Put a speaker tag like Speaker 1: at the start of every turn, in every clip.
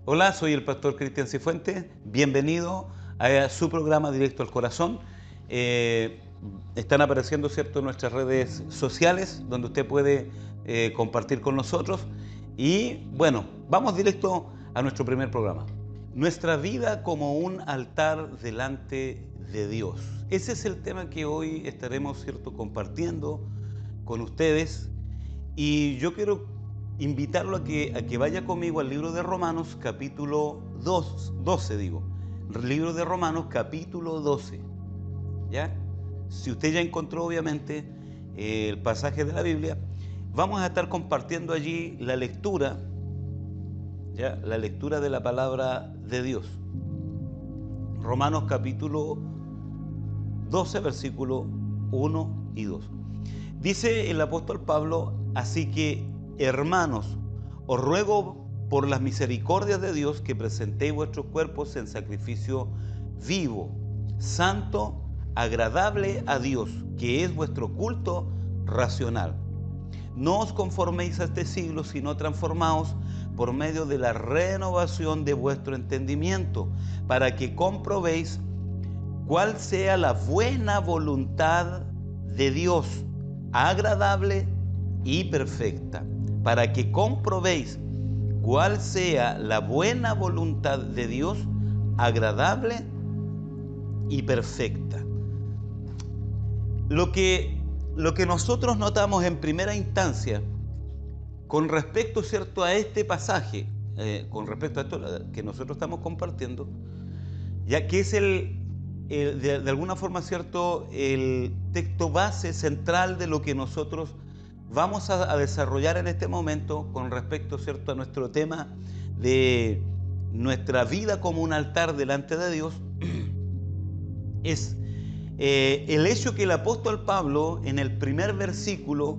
Speaker 1: Hola, soy el pastor Cristian Cifuentes. Bienvenido a su programa Directo al Corazón. Eh, Están apareciendo, ¿cierto?, nuestras redes sociales donde usted puede compartir con nosotros. Y bueno, vamos directo a nuestro primer programa. Nuestra vida como un altar delante de Dios. Ese es el tema que hoy estaremos, ¿cierto?, compartiendo con ustedes. Y yo quiero invitarlo a que vaya conmigo al libro de Romanos, capítulo 12, digo. Libro de Romanos, capítulo 12. ¿Ya? Si usted ya encontró, obviamente, el pasaje de la Biblia, vamos a estar compartiendo allí la lectura, ¿ya? La lectura de la palabra de Dios. Romanos, capítulo 12, versículo 1 y 2. Dice el apóstol Pablo: así que, hermanos, os ruego por las misericordias de Dios que presentéis vuestros cuerpos en sacrificio vivo, santo, agradable a Dios, que es vuestro culto racional. No os conforméis a este siglo, sino transformaos por medio de la renovación de vuestro entendimiento, para que comprobéis cuál sea la buena voluntad de Dios, agradable y perfecta, para que comprobéis cuál sea la buena voluntad de Dios, agradable y perfecta. Lo que nosotros notamos en primera instancia con respecto, ¿cierto?, a este pasaje, con respecto a esto que nosotros estamos compartiendo, ya que es de alguna forma, ¿cierto?, el texto base central de lo que nosotros vamos a desarrollar en este momento con respecto, ¿cierto?, a nuestro tema de nuestra vida como un altar delante de Dios, es el hecho que el apóstol Pablo, en el primer versículo,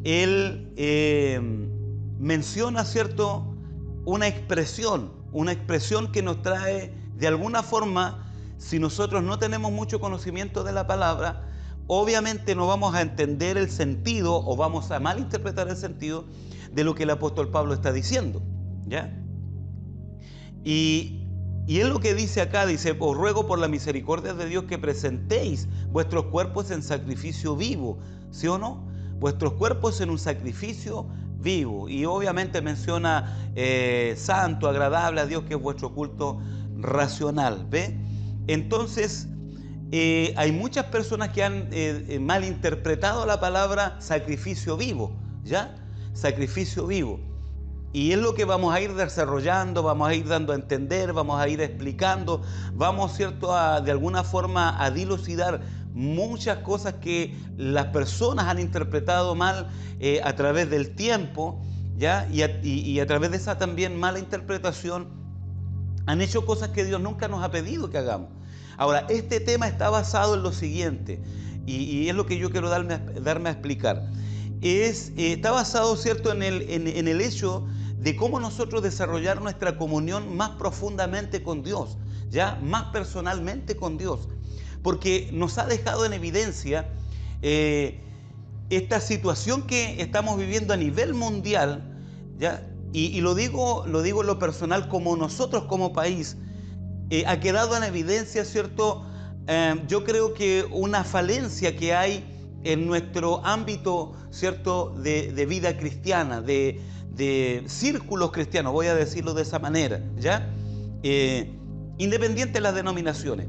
Speaker 1: él menciona, ¿cierto?, una expresión que nos trae de alguna forma. Si nosotros no tenemos mucho conocimiento de la palabra, obviamente no vamos a entender el sentido o vamos a malinterpretar el sentido de lo que el apóstol Pablo está diciendo, ¿ya? Y él lo que dice acá, dice: os ruego por la misericordia de Dios que presentéis vuestros cuerpos en sacrificio vivo, ¿sí o no? Vuestros cuerpos en un sacrificio vivo. Y obviamente menciona santo, agradable a Dios, que es vuestro culto racional, ¿ve? Entonces, hay muchas personas que han malinterpretado la palabra sacrificio vivo, ¿ya? Sacrificio vivo. Y es lo que vamos a ir desarrollando, vamos a ir dando a entender, vamos a ir explicando, vamos, ¿cierto?, de alguna forma a dilucidar muchas cosas que las personas han interpretado mal a través del tiempo, ¿ya? Y a través de esa también mala interpretación han hecho cosas que Dios nunca nos ha pedido que hagamos. Ahora, este tema está basado en lo siguiente, y es lo que yo quiero darme a explicar. Está basado, ¿cierto?, en el hecho de cómo nosotros desarrollar nuestra comunión más profundamente con Dios, ya más personalmente con Dios, porque nos ha dejado en evidencia esta situación que estamos viviendo a nivel mundial, ¿ya? Y lo digo en lo personal, como nosotros como país, ha quedado en evidencia, ¿cierto? Yo creo que una falencia que hay en nuestro ámbito, ¿cierto?, de vida cristiana, de círculos cristianos, voy a decirlo de esa manera, ¿ya? Independiente de las denominaciones.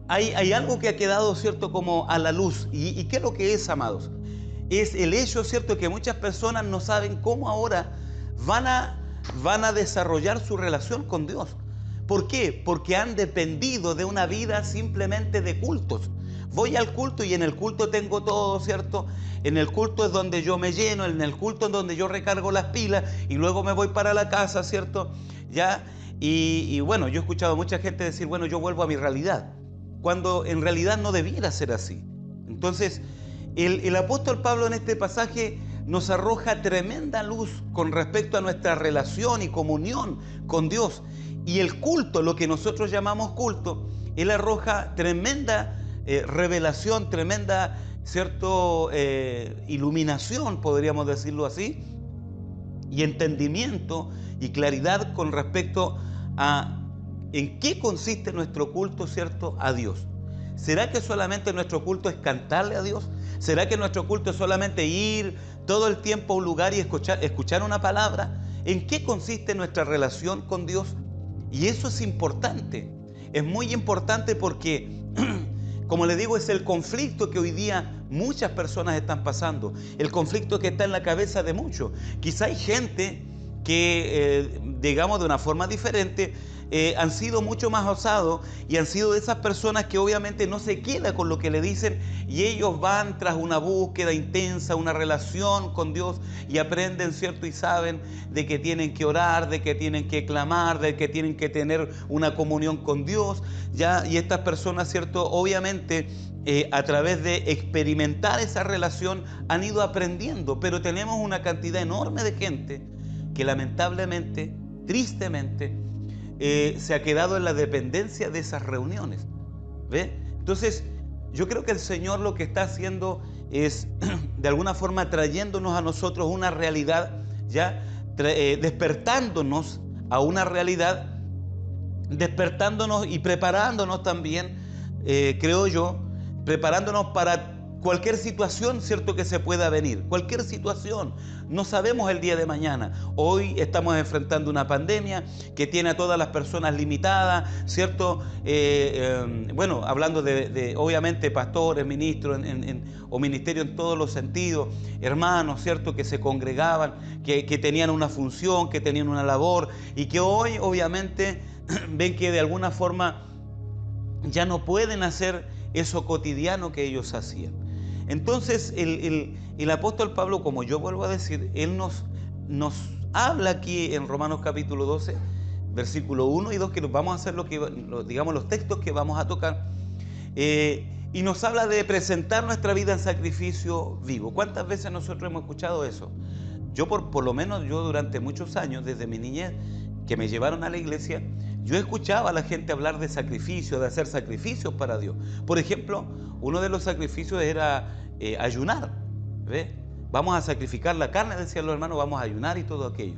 Speaker 1: Hay algo que ha quedado, ¿cierto?, como a la luz. ¿Y qué es lo que es, amados? Es el hecho, ¿cierto?, que muchas personas no saben cómo ahora van a desarrollar su relación con Dios. ¿Por qué? Porque han dependido de una vida simplemente de cultos. Voy al culto y en el culto tengo todo, ¿cierto? En el culto es donde yo me lleno, en el culto es donde yo recargo las pilas y luego me voy para la casa, ¿cierto? ¿Ya? Y bueno, yo he escuchado a mucha gente decir: bueno, yo vuelvo a mi realidad, cuando en realidad no debiera ser así. Entonces, el apóstol Pablo en este pasaje nos arroja tremenda luz con respecto a nuestra relación y comunión con Dios. Y el culto, lo que nosotros llamamos culto, él arroja tremenda revelación, tremenda, ¿cierto?, iluminación, podríamos decirlo así, y entendimiento y claridad con respecto a en qué consiste nuestro culto, ¿cierto?, a Dios. ¿Será que solamente nuestro culto es cantarle a Dios? ¿Será que nuestro culto es solamente ir todo el tiempo a un lugar y escuchar una palabra? ¿En qué consiste nuestra relación con Dios? Y eso es importante. Es muy importante porque, como le digo, es el conflicto que hoy día muchas personas están pasando. El conflicto que está en la cabeza de muchos. Quizá hay gente que, digamos de una forma diferente, han sido mucho más osados y han sido de esas personas que obviamente no se queda con lo que le dicen y ellos van tras una búsqueda intensa, una relación con Dios y aprenden, ¿cierto? Y saben de que tienen que orar, de que tienen que clamar, de que tienen que tener una comunión con Dios, ¿ya? Y estas personas, ¿cierto? Obviamente a través de experimentar esa relación han ido aprendiendo, pero tenemos una cantidad enorme de gente que lamentablemente, tristemente, se ha quedado en la dependencia de esas reuniones. ¿Ve? Entonces, yo creo que el Señor lo que está haciendo es, de alguna forma, trayéndonos a nosotros una realidad, ¿ya? Despertándonos a una realidad, despertándonos y preparándonos también, creo yo, preparándonos para cualquier situación, ¿cierto?, que se pueda venir. Cualquier situación. No sabemos el día de mañana. Hoy estamos enfrentando una pandemia que tiene a todas las personas limitadas, ¿cierto? Bueno, hablando de obviamente, pastores, ministros o ministerios en todos los sentidos, hermanos, ¿cierto?, que se congregaban, que tenían una función, que tenían una labor y que hoy, obviamente, ven que de alguna forma ya no pueden hacer eso cotidiano que ellos hacían. Entonces el apóstol Pablo, como yo vuelvo a decir, él nos habla aquí en Romanos capítulo 12, versículo 1 y 2, que vamos a hacer digamos los textos que vamos a tocar, y nos habla de presentar nuestra vida en sacrificio vivo. ¿Cuántas veces nosotros hemos escuchado eso? Yo por lo menos yo durante muchos años, desde mi niñez, que me llevaron a la iglesia, yo escuchaba a la gente hablar de sacrificio, de hacer sacrificios para Dios. Por ejemplo, uno de los sacrificios era ayunar. ¿Ve? Vamos a sacrificar la carne, decían los hermanos, vamos a ayunar y todo aquello.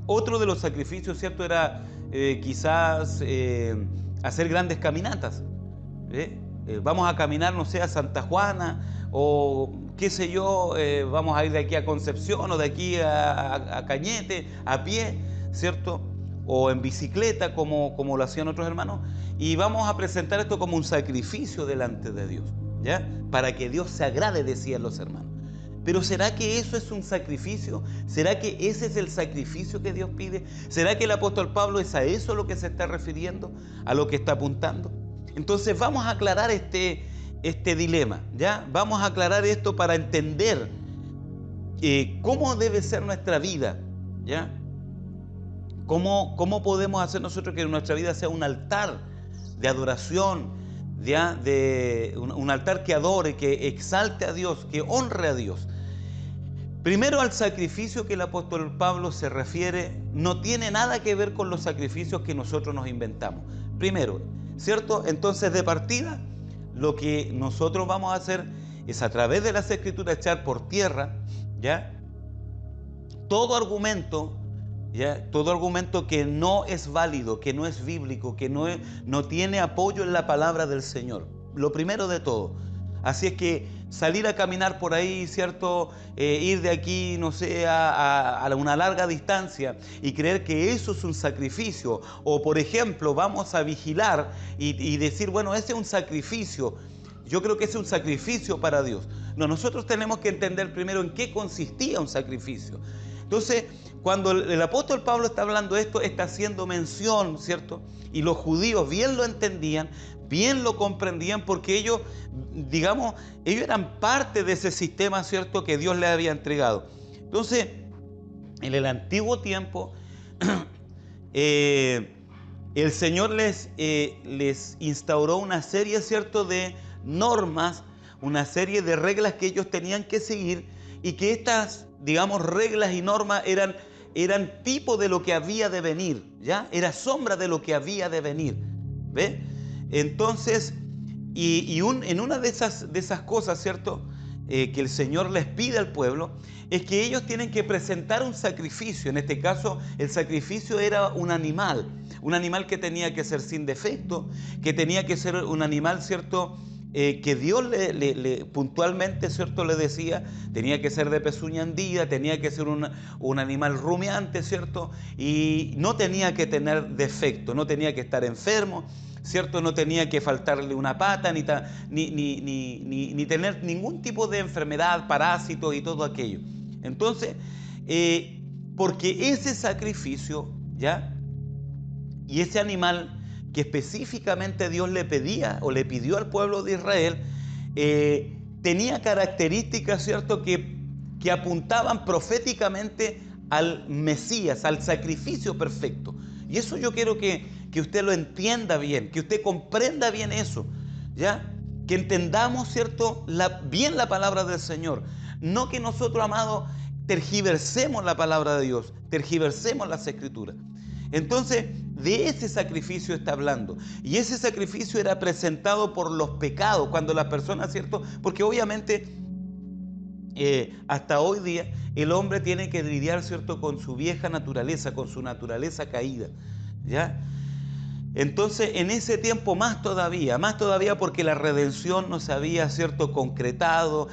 Speaker 1: Otro de los sacrificios, ¿cierto?, era quizás hacer grandes caminatas. ¿Ve? Vamos a caminar, no sé, a Santa Juana o qué sé yo, vamos a ir de aquí a Concepción o de aquí a Cañete a pie, ¿cierto?, o en bicicleta como lo hacían otros hermanos, y vamos a presentar esto como un sacrificio delante de Dios, ¿ya? Para que Dios se agrade, decían los hermanos. Pero ¿será que eso es un sacrificio? ¿Será que ese es el sacrificio que Dios pide? ¿Será que el apóstol Pablo es a eso lo que se está refiriendo? ¿A lo que está apuntando? Entonces vamos a aclarar este dilema, ¿ya? Vamos a aclarar esto para entender cómo debe ser nuestra vida, ¿ya? ¿Cómo podemos hacer nosotros que nuestra vida sea un altar de adoración, ¿ya? Un altar que adore, que exalte a Dios, que honre a Dios? Primero, al sacrificio que el apóstol Pablo se refiere no tiene nada que ver con los sacrificios que nosotros nos inventamos. Primero, ¿cierto? Entonces, de partida, lo que nosotros vamos a hacer es, a través de las Escrituras, echar por tierra, ¿ya?, todo argumento, ¿ya?, todo argumento que no es válido, que no es bíblico, que no tiene apoyo en la palabra del Señor. Lo primero de todo. Así es que salir a caminar por ahí, ¿cierto?, ir de aquí, no sé, a una larga distancia y creer que eso es un sacrificio. O, por ejemplo, vamos a vigilar y decir, bueno, ese es un sacrificio. Yo creo que ese es un sacrificio para Dios. No, nosotros tenemos que entender primero en qué consistía un sacrificio. Entonces, cuando el apóstol Pablo está hablando de esto, está haciendo mención, ¿cierto? Y los judíos bien lo entendían, bien lo comprendían, porque ellos, digamos, ellos eran parte de ese sistema, ¿cierto?, que Dios les había entregado. Entonces, en el antiguo tiempo, el Señor les instauró una serie, ¿cierto?, de normas, una serie de reglas que ellos tenían que seguir, y que estas, digamos, reglas y normas eran tipo de lo que había de venir, ¿ya? Era sombra de lo que había de venir, ¿ve? Entonces, en una de esas cosas, ¿cierto?, que el Señor les pide al pueblo es que ellos tienen que presentar un sacrificio. En este caso, el sacrificio era un animal que tenía que ser sin defecto, que tenía que ser un animal, ¿cierto?, que Dios puntualmente, ¿cierto?, le decía, tenía que ser de pezuña hendida, tenía que ser un animal rumiante, ¿cierto?, y no tenía que tener defecto, no tenía que estar enfermo, ¿cierto?, no tenía que faltarle una pata, ni tener ningún tipo de enfermedad, parásitos y todo aquello. Entonces, porque ese sacrificio, ¿ya?, y ese animal que específicamente Dios le pedía o le pidió al pueblo de Israel, tenía características, ¿cierto?, que apuntaban proféticamente al Mesías, al sacrificio perfecto. Y eso yo quiero que usted lo entienda bien, que usted comprenda bien eso, ¿ya? Que entendamos, ¿cierto?, bien la palabra del Señor. No que nosotros, amados, tergiversemos la palabra de Dios, tergiversemos las Escrituras. Entonces, de ese sacrificio está hablando. Y ese sacrificio era presentado por los pecados, cuando las personas, ¿cierto? Porque obviamente hasta hoy día el hombre tiene que lidiar, ¿cierto?, con su vieja naturaleza, con su naturaleza caída, ¿ya? Entonces, en ese tiempo más todavía porque la redención no se había, ¿cierto?, concretado.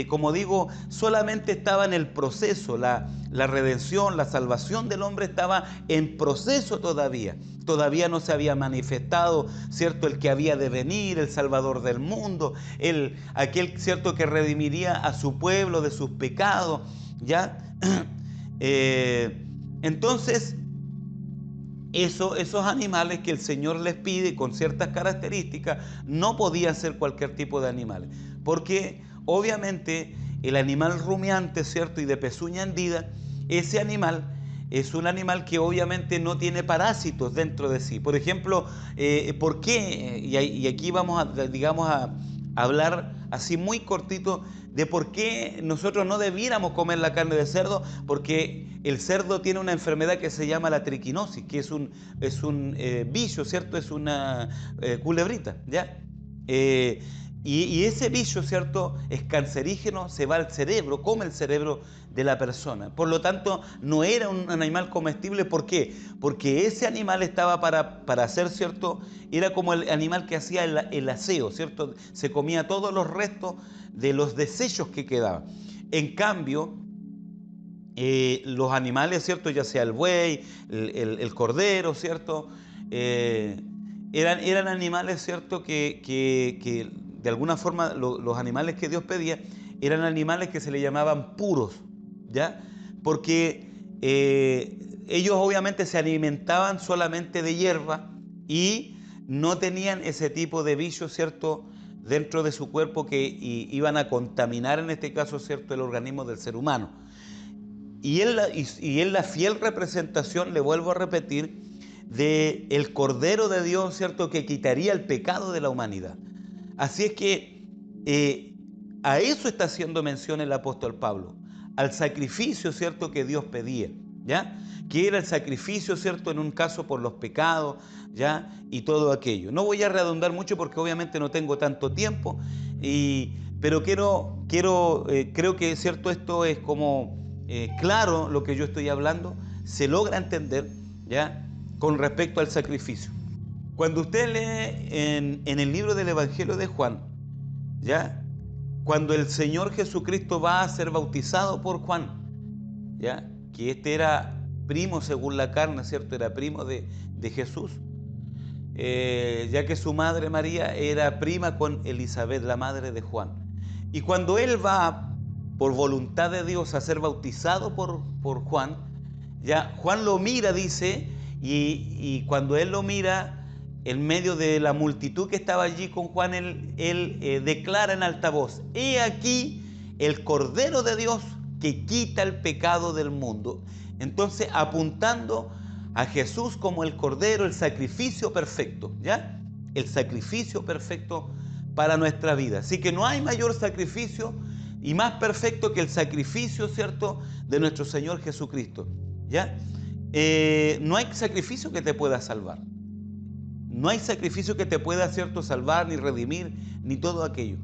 Speaker 1: Como digo, solamente estaba en el proceso, la redención, la salvación del hombre estaba en proceso todavía. Todavía no se había manifestado, ¿cierto?, el que había de venir, el Salvador del mundo, aquel, ¿cierto?, que redimiría a su pueblo de sus pecados, ¿ya? Entonces, esos animales que el Señor les pide con ciertas características no podían ser cualquier tipo de animales, porque obviamente el animal rumiante, ¿cierto?, y de pezuña hendida, ese animal es un animal que obviamente no tiene parásitos dentro de sí. Por ejemplo, ¿por qué? Y aquí vamos a hablar así muy cortito de por qué nosotros no debiéramos comer la carne de cerdo, porque el cerdo tiene una enfermedad que se llama la triquinosis, que es un bicho, ¿cierto? Es una culebrita, ¿ya? Y ese bicho, ¿cierto?, es cancerígeno, se va al cerebro, come el cerebro de la persona. Por lo tanto, no era un animal comestible. ¿Por qué? Porque ese animal estaba para hacer, ¿cierto?, era como el animal que hacía el aseo, ¿cierto? Se comía todos los restos de los desechos que quedaban. En cambio, los animales, ¿cierto?, ya sea el buey, el cordero, ¿cierto?, eran animales, ¿cierto?, que de alguna forma los animales que Dios pedía eran animales que se le llamaban puros, ¿ya? Porque ellos obviamente se alimentaban solamente de hierba y no tenían ese tipo de bichos, ¿cierto?, dentro de su cuerpo que iban a contaminar, en este caso, ¿cierto?, el organismo del ser humano. Y es la fiel representación, le vuelvo a repetir, de el Cordero de Dios, ¿cierto?, que quitaría el pecado de la humanidad. Así es que a eso está haciendo mención el apóstol Pablo, al sacrificio, ¿cierto?, que Dios pedía, ¿ya? Que era el sacrificio, ¿cierto?, en un caso por los pecados, ¿ya? Y todo aquello. No voy a redundar mucho porque obviamente no tengo tanto tiempo, pero creo que, ¿cierto?, esto es como claro lo que yo estoy hablando, se logra entender, ¿ya?, con respecto al sacrificio. Cuando usted lee en el libro del Evangelio de Juan, ¿ya?, cuando el Señor Jesucristo va a ser bautizado por Juan, ¿ya?, que este era primo según la carne, ¿cierto?, era primo de Jesús, ya que su madre María era prima con Elizabeth, la madre de Juan. Y cuando él va por voluntad de Dios a ser bautizado por Juan, ya Juan lo mira, dice, y cuando él lo mira, en medio de la multitud que estaba allí con Juan, él declara en alta voz: he aquí el Cordero de Dios que quita el pecado del mundo. Entonces, apuntando a Jesús como el Cordero, el sacrificio perfecto, ¿ya? El sacrificio perfecto para nuestra vida. Así que no hay mayor sacrificio y más perfecto que el sacrificio, ¿cierto?, de nuestro Señor Jesucristo, ¿ya? No hay sacrificio que te pueda salvar. No hay sacrificio que te pueda, ¿cierto?, salvar, ni redimir, ni todo aquello.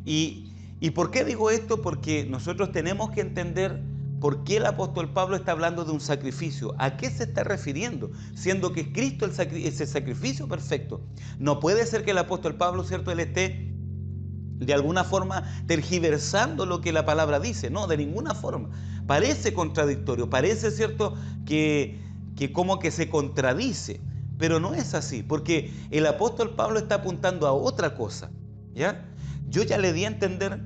Speaker 1: Y ¿Y por qué digo esto? Porque nosotros tenemos que entender por qué el apóstol Pablo está hablando de un sacrificio. ¿A qué se está refiriendo? Siendo que Cristo ese sacrificio perfecto. No puede ser que el apóstol Pablo, ¿cierto?, él esté de alguna forma tergiversando lo que la palabra dice. No, de ninguna forma. Parece contradictorio, parece, ¿cierto?, que como que se contradice, pero no es así, porque el apóstol Pablo está apuntando a otra cosa, ¿ya? Yo ya le di a entender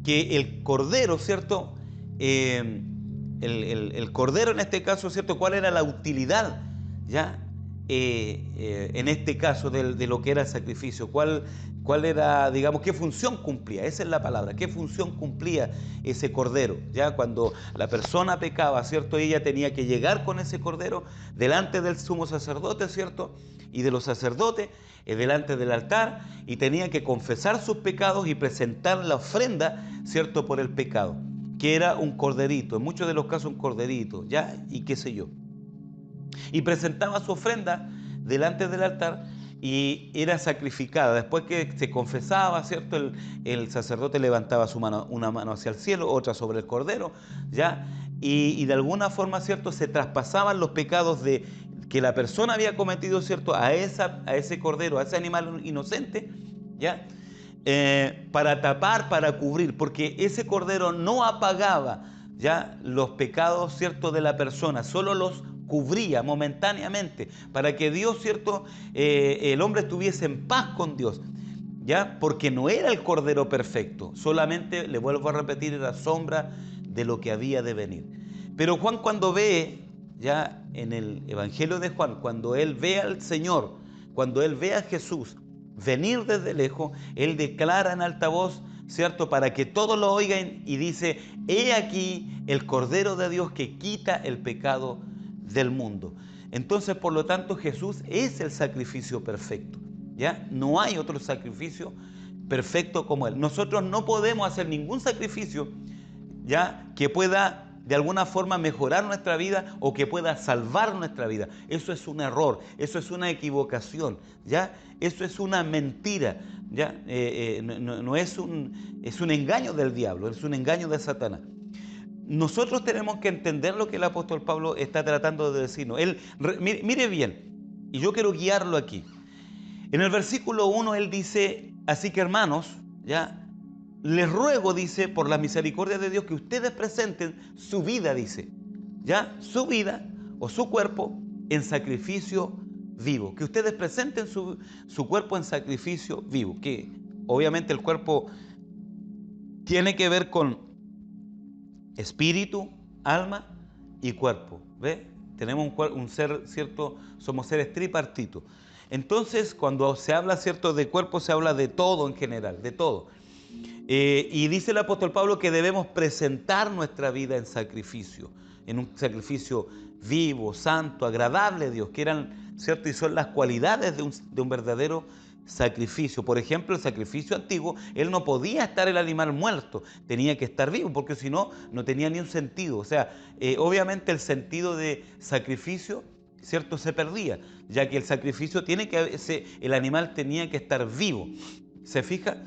Speaker 1: que el cordero, ¿cierto? El cordero en este caso, ¿cierto? ¿Cuál era la utilidad, ya? En este caso de lo que era el sacrificio, ¿cuál era, digamos, qué función cumplía? Esa es la palabra, ¿qué función cumplía ese cordero? Ya cuando la persona pecaba, ¿cierto? Ella tenía que llegar con ese cordero delante del sumo sacerdote, ¿cierto? Y de los sacerdotes, delante del altar, y tenía que confesar sus pecados y presentar la ofrenda, ¿cierto?, por el pecado, que era un corderito, en muchos de los casos un corderito, ¿ya? Y qué sé yo. Y presentaba su ofrenda delante del altar y era sacrificada. Después que se confesaba, ¿cierto?, el sacerdote levantaba su mano, una mano hacia el cielo, otra sobre el cordero, ¿ya? Y de alguna forma, ¿cierto?, se traspasaban los pecados que la persona había cometido, ¿cierto?, a ese cordero, a ese animal inocente, ¿ya? Para tapar, para cubrir, porque ese cordero no apagaba, ya, los pecados, ¿cierto?, de la persona, solo los cubría momentáneamente, para que Dios, ¿cierto?, el hombre estuviese en paz con Dios, ¿ya? Porque no era el cordero perfecto, solamente, le vuelvo a repetir, era sombra de lo que había de venir. Pero Juan, cuando ve, ya en el Evangelio de Juan, cuando él ve al Señor, cuando él ve a Jesús venir desde lejos, él declara en alta voz, ¿cierto?, para que todos lo oigan, y dice: he aquí el Cordero de Dios que quita el pecado del mundo. Entonces, por lo tanto, Jesús es el sacrificio perfecto, ¿ya? No hay otro sacrificio perfecto como Él. Nosotros no podemos hacer ningún sacrificio, ¿ya?, que pueda de alguna forma mejorar nuestra vida o que pueda salvar nuestra vida. Eso es un error, eso es una equivocación, ¿ya? Eso es una mentira, ¿ya? No es un engaño del diablo, es un engaño de Satanás. Nosotros tenemos que entender lo que el apóstol Pablo está tratando de decirnos. Mire bien, y yo quiero guiarlo aquí. En el versículo 1 él dice: así que, hermanos, ya, les ruego, dice, por la misericordia de Dios, que ustedes presenten su vida, dice, ya, su vida o su cuerpo en sacrificio vivo. Que ustedes presenten su cuerpo en sacrificio vivo. Que obviamente el cuerpo tiene que ver con espíritu, alma y cuerpo. ¿Ve? Tenemos un ser, ¿cierto? Somos seres tripartitos. Entonces, cuando se habla, ¿cierto?, de cuerpo, se habla de todo en general, de todo. Y dice el apóstol Pablo que debemos presentar nuestra vida en un sacrificio vivo, santo, agradable a Dios, que eran, ¿cierto?, y son las cualidades de un verdadero sacrificio. Por ejemplo, el sacrificio antiguo, él no podía estar el animal muerto, tenía que estar vivo, porque si no, no tenía ni un sentido. O sea, obviamente el sentido de sacrificio, ¿cierto?, se perdía, ya que el sacrificio el animal tenía que estar vivo. ¿Se fija?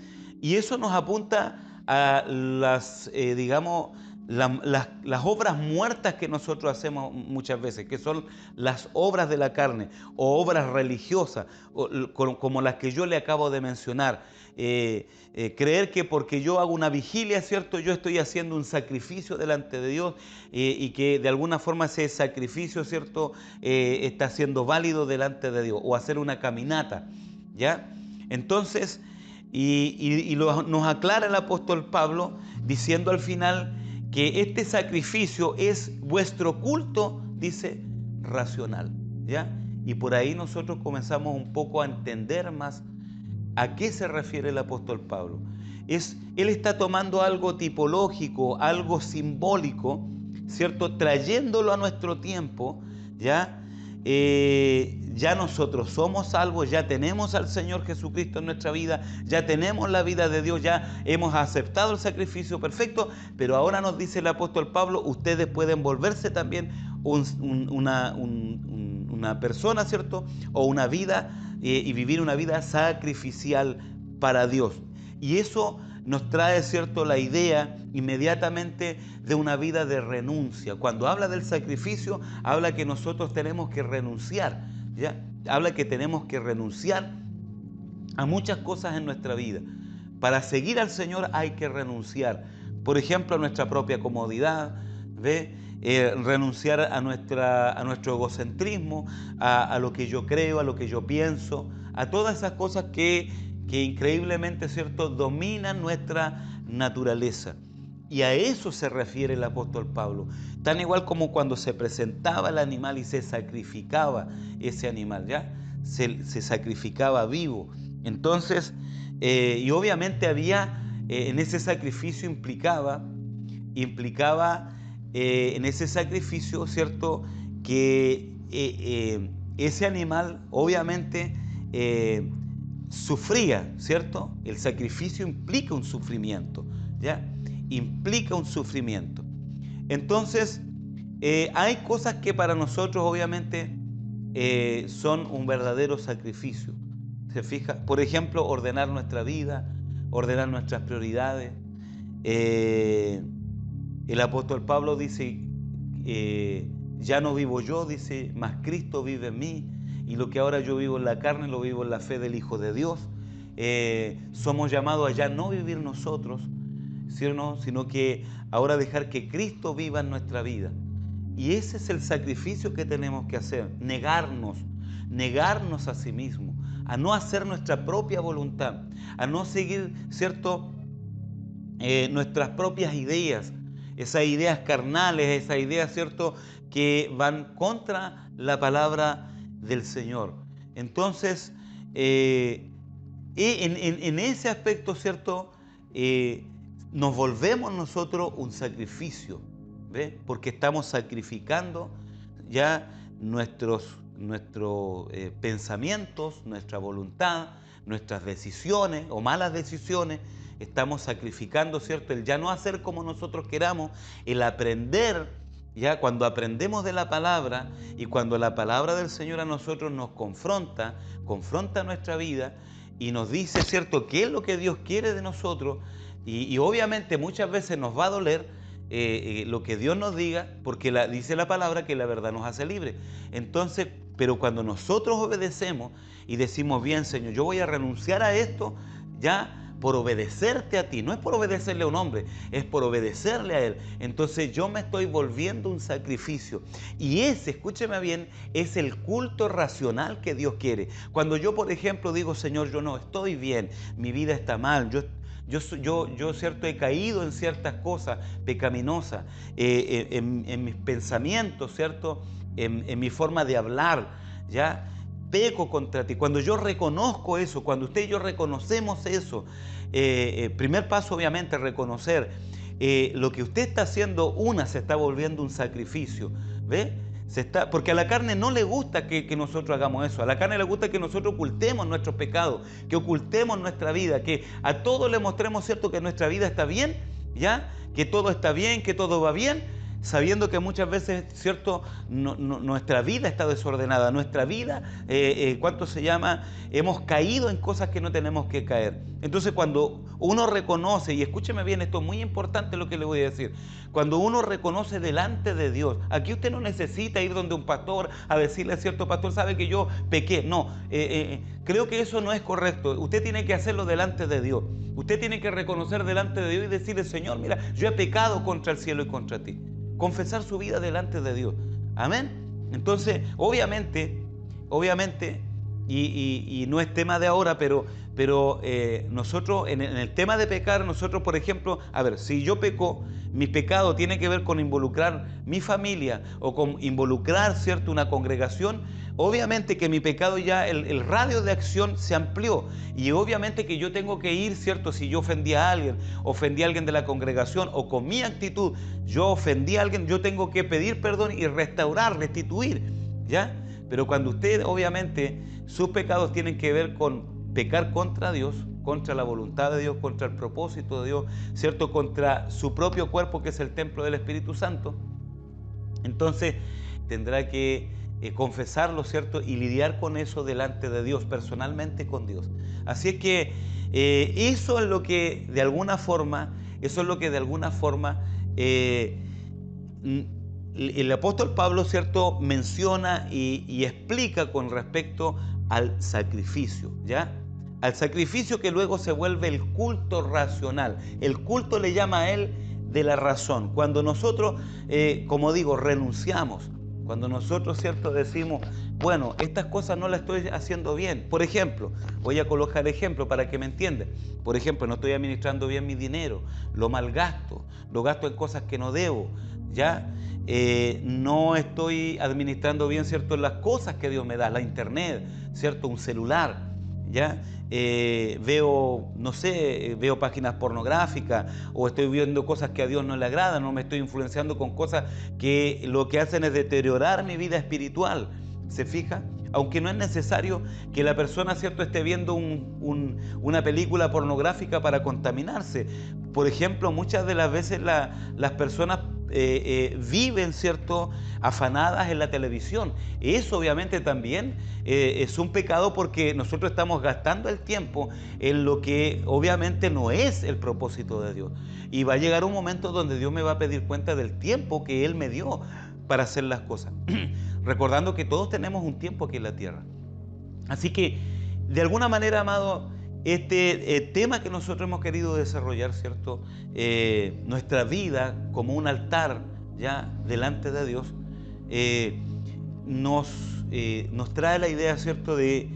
Speaker 1: Y eso nos apunta a digamos, las obras muertas que nosotros hacemos muchas veces, que son las obras de la carne o obras religiosas, como las que yo le acabo de mencionar. Creer que porque yo hago una vigilia, ¿cierto?, yo estoy haciendo un sacrificio delante de Dios, y que de alguna forma ese sacrificio, ¿cierto?, está siendo válido delante de Dios, o hacer una caminata, ¿ya? Entonces, nos aclara el apóstol Pablo diciendo al final que este sacrificio es vuestro culto, dice, racional, ¿ya? Y por ahí nosotros comenzamos un poco a entender más a qué se refiere el apóstol Pablo. Él está tomando algo tipológico, algo simbólico, ¿cierto?, trayéndolo a nuestro tiempo, ¿ya? Ya nosotros somos salvos, ya tenemos al Señor Jesucristo en nuestra vida, ya tenemos la vida de Dios, ya hemos aceptado el sacrificio perfecto, pero ahora nos dice el apóstol Pablo: ustedes pueden volverse también una persona, ¿cierto?, o una vida, y vivir una vida sacrificial para Dios. Y eso nos trae, ¿cierto?, la idea inmediatamente de una vida de renuncia. Cuando habla del sacrificio, habla que nosotros tenemos que renunciar, ¿ya? Habla que tenemos que renunciar a muchas cosas en nuestra vida. Para seguir al Señor hay que renunciar. Por ejemplo, a nuestra propia comodidad, ¿ve? Renunciar a nuestro egocentrismo, a lo que yo creo, a lo que yo pienso, a todas esas cosas que increíblemente, ¿cierto?, dominan nuestra naturaleza. Y a eso se refiere el apóstol Pablo. Tan igual como cuando se presentaba el animal y se sacrificaba ese animal, ¿ya? Se sacrificaba vivo. Entonces, y obviamente había, en ese sacrificio implicaba en ese sacrificio, ¿cierto?, que ese animal obviamente sufría, ¿cierto? El sacrificio implica un sufrimiento, ¿ya? Implica un sufrimiento. Entonces, hay cosas que para nosotros obviamente son un verdadero sacrificio. ¿Se fija? Por ejemplo, ordenar nuestra vida, ordenar nuestras prioridades. Eh, el apóstol Pablo dice, ya no vivo yo, dice, mas Cristo vive en mí, y lo que ahora yo vivo en la carne, lo vivo en la fe del Hijo de Dios. Somos llamados a ya no vivir nosotros, ¿sí o no?, sino que ahora dejar que Cristo viva en nuestra vida. Y ese es el sacrificio que tenemos que hacer, negarnos a sí mismos, a no hacer nuestra propia voluntad, a no seguir, ¿cierto?, nuestras propias ideas, esas ideas carnales, esas ideas, ¿cierto?, que van contra la palabra del Señor. Entonces, en ese aspecto, ¿cierto?, nos volvemos nosotros un sacrificio, ¿ve? Porque estamos sacrificando ya nuestros pensamientos, nuestra voluntad, nuestras decisiones o malas decisiones. Estamos sacrificando, ¿cierto?, el ya no hacer como nosotros queramos, el aprender, ya cuando aprendemos de la palabra y cuando la palabra del Señor a nosotros nos confronta nuestra vida y nos dice, ¿cierto?, qué es lo que Dios quiere de nosotros, y obviamente muchas veces nos va a doler lo que Dios nos diga, porque dice la palabra que la verdad nos hace libres. Entonces, pero cuando nosotros obedecemos y decimos, bien, Señor, yo voy a renunciar a esto, ya por obedecerte a ti, no es por obedecerle a un hombre, es por obedecerle a Él. Entonces yo me estoy volviendo un sacrificio. Y ese, escúcheme bien, es el culto racional que Dios quiere. Cuando yo, por ejemplo, digo, Señor, yo no estoy bien, mi vida está mal, yo cierto, he caído en ciertas cosas pecaminosas, en mis pensamientos, ¿cierto?, en mi forma de hablar, ¿ya? Peco contra ti. Cuando yo reconozco eso, cuando usted y yo reconocemos eso, primer paso obviamente reconocer lo que usted está haciendo, se está volviendo un sacrificio, ¿ve? Porque a la carne no le gusta que nosotros hagamos eso. A la carne le gusta que nosotros ocultemos nuestros pecados, que ocultemos nuestra vida, que a todos le mostremos, ¿cierto?, que nuestra vida está bien, ¿ya? Que todo está bien, que todo va bien, sabiendo que muchas veces, ¿cierto?, nuestra vida está desordenada, nuestra vida, ¿cuánto se llama?, hemos caído en cosas que no tenemos que caer. Entonces cuando uno reconoce, y escúcheme bien, esto es muy importante lo que le voy a decir, cuando uno reconoce delante de Dios, aquí usted no necesita ir donde un pastor a decirle, cierto pastor, sabe que yo pequé, no, creo que eso no es correcto. Usted tiene que hacerlo delante de Dios, usted tiene que reconocer delante de Dios y decirle, Señor, mira, yo he pecado contra el cielo y contra ti. Confesar su vida delante de Dios. Amén. Entonces, obviamente, y no es tema de ahora, pero nosotros, en el tema de pecar, nosotros, por ejemplo, a ver, si yo peco, mi pecado tiene que ver con involucrar mi familia o con involucrar, ¿cierto?, una congregación. Obviamente que mi pecado ya, el radio de acción se amplió, y obviamente que yo tengo que ir, ¿cierto? Si yo ofendí a alguien de la congregación, o con mi actitud yo ofendí a alguien, yo tengo que pedir perdón y restaurar, restituir, ¿ya? Pero cuando usted, obviamente, sus pecados tienen que ver con pecar contra Dios, contra la voluntad de Dios, contra el propósito de Dios, ¿cierto?, contra su propio cuerpo, que es el templo del Espíritu Santo, entonces tendrá que confesarlo, ¿cierto?, y lidiar con eso delante de Dios, personalmente con Dios. Así es que Eso es lo que de alguna forma, eh, el apóstol Pablo, ¿cierto?, menciona y explica con respecto al sacrificio, ¿ya? Al sacrificio que luego se vuelve el culto racional. El culto le llama a él de la razón. Cuando nosotros, como digo, renunciamos, cuando nosotros, ¿cierto?, decimos, bueno, estas cosas no las estoy haciendo bien. Por ejemplo, voy a colocar ejemplo para que me entiendan. Por ejemplo, no estoy administrando bien mi dinero, lo malgasto, lo gasto en cosas que no debo, ¿ya? No estoy administrando bien, ¿cierto?, las cosas que Dios me da, la internet, ¿cierto?, un celular, ¿ya? Veo, no sé, veo páginas pornográficas o estoy viendo cosas que a Dios no le agradan, no me estoy influenciando con cosas que lo que hacen es deteriorar mi vida espiritual. ¿Se fija? Aunque no es necesario que la persona, ¿cierto?, esté viendo una película pornográfica para contaminarse. Por ejemplo, muchas de las veces las personas viven, ¿cierto?, afanadas en la televisión. Eso obviamente también es un pecado porque nosotros estamos gastando el tiempo en lo que obviamente no es el propósito de Dios. Y va a llegar un momento donde Dios me va a pedir cuenta del tiempo que Él me dio para hacer las cosas. Recordando que todos tenemos un tiempo aquí en la tierra. Así que, de alguna manera, amado, este tema que nosotros hemos querido desarrollar, ¿cierto? Nuestra vida como un altar ya delante de Dios, eh, nos trae la idea, ¿cierto?, de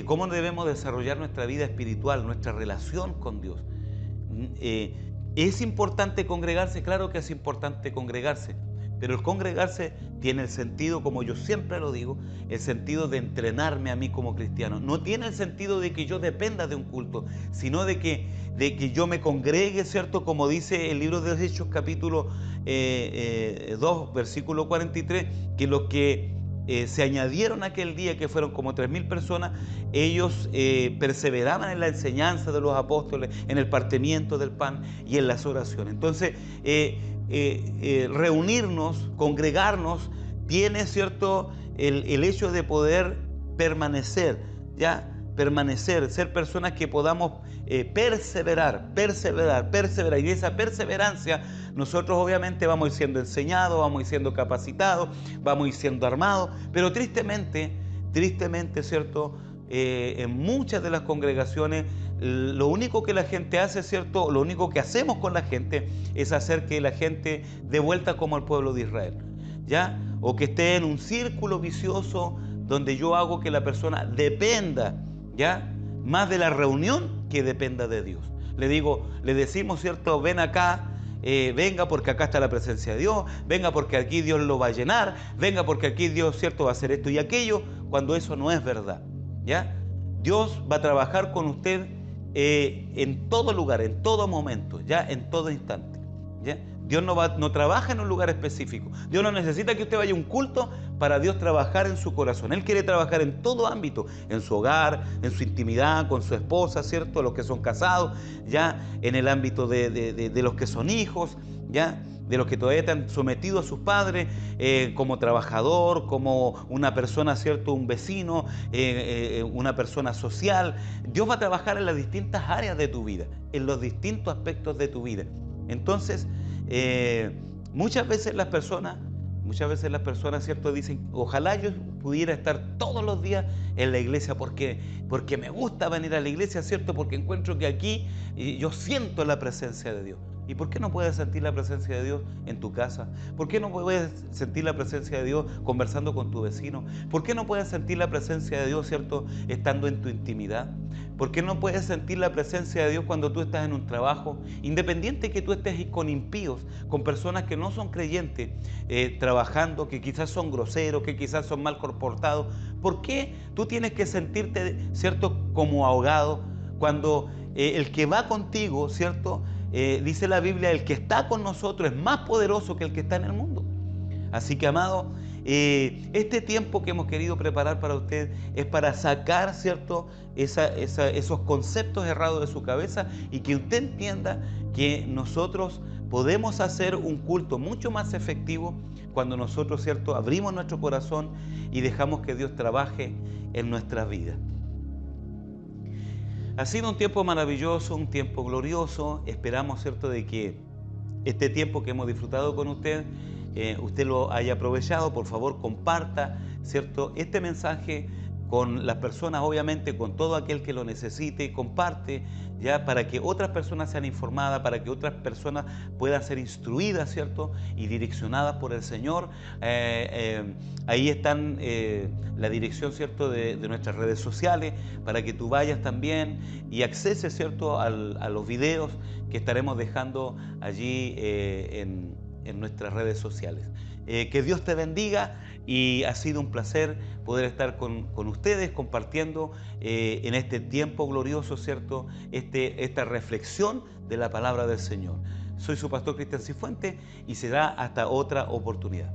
Speaker 1: cómo debemos desarrollar nuestra vida espiritual, nuestra relación con Dios. ¿Es importante congregarse? Claro que es importante congregarse, pero el congregarse tiene el sentido, como yo siempre lo digo, el sentido de entrenarme a mí como cristiano. No tiene el sentido de que yo dependa de un culto, sino de que yo me congregue, ¿cierto? Como dice el libro de los Hechos, capítulo 2, versículo 43, que los que se añadieron aquel día, que fueron como 3.000 personas, ellos perseveraban en la enseñanza de los apóstoles, en el partimiento del pan y en las oraciones. Entonces, reunirnos, congregarnos, tiene, ¿cierto?, el hecho de poder permanecer, ¿ya? Permanecer, ser personas que podamos perseverar. Y esa perseverancia, nosotros obviamente vamos a ir siendo enseñados, vamos a ir siendo capacitados, vamos a ir siendo armados, pero tristemente, ¿cierto?, en muchas de las congregaciones, lo único que la gente hace, ¿cierto?, lo único que hacemos con la gente es hacer que la gente dé vuelta como el pueblo de Israel, ¿ya? O que esté en un círculo vicioso donde yo hago que la persona dependa, ¿ya?, más de la reunión que dependa de Dios. Le decimos, ¿cierto?, ven acá, venga porque acá está la presencia de Dios, venga porque aquí Dios lo va a llenar, venga porque aquí Dios, ¿cierto?, va a hacer esto y aquello, cuando eso no es verdad, ¿ya? Dios va a trabajar con usted en todo lugar, en todo momento, ¿ya?, en todo instante, ¿ya? Dios no trabaja en un lugar específico. Dios no necesita que usted vaya a un culto para Dios trabajar en su corazón. Él quiere trabajar en todo ámbito, en su hogar, en su intimidad, con su esposa, ¿cierto?, los que son casados, ya en el ámbito de los que son hijos, ya de los que todavía están sometidos a sus padres, como trabajador, como una persona, ¿cierto?, un vecino, una persona social. Dios va a trabajar en las distintas áreas de tu vida, en los distintos aspectos de tu vida. Entonces, muchas veces las personas, ¿cierto?, dicen, ojalá yo pudiera estar todos los días en la iglesia porque me gusta venir a la iglesia, ¿cierto?, porque encuentro que aquí yo siento la presencia de Dios. ¿Y por qué no puedes sentir la presencia de Dios en tu casa? ¿Por qué no puedes sentir la presencia de Dios conversando con tu vecino? ¿Por qué no puedes sentir la presencia de Dios, ¿cierto?, estando en tu intimidad? ¿Por qué no puedes sentir la presencia de Dios cuando tú estás en un trabajo? Independiente que tú estés con impíos, con personas que no son creyentes, trabajando, que quizás son groseros, que quizás son mal comportados. ¿Por qué tú tienes que sentirte, ¿cierto?, como ahogado cuando el que va contigo, ¿cierto?, dice la Biblia, el que está con nosotros es más poderoso que el que está en el mundo? Así que, amado, este tiempo que hemos querido preparar para usted es para sacar, ¿cierto?, esos conceptos errados de su cabeza y que usted entienda que nosotros podemos hacer un culto mucho más efectivo cuando nosotros, ¿cierto?, abrimos nuestro corazón y dejamos que Dios trabaje en nuestras vidas. Ha sido un tiempo maravilloso, un tiempo glorioso. Esperamos, ¿cierto?, de que este tiempo que hemos disfrutado con usted, usted lo haya aprovechado. Por favor, comparta, ¿cierto?, este mensaje con las personas, obviamente con todo aquel que lo necesite. Comparte ya para que otras personas sean informadas, para que otras personas puedan ser instruidas, ¿cierto?, y direccionadas por el Señor. Ahí están la dirección, ¿cierto?, de nuestras redes sociales, para que tú vayas también y acceses, ¿cierto?, a los videos que estaremos dejando allí en nuestras redes sociales. Que Dios te bendiga, y ha sido un placer poder estar con ustedes compartiendo en este tiempo glorioso, ¿cierto?, esta reflexión de la palabra del Señor. Soy su pastor Cristian Cifuentes, y será hasta otra oportunidad.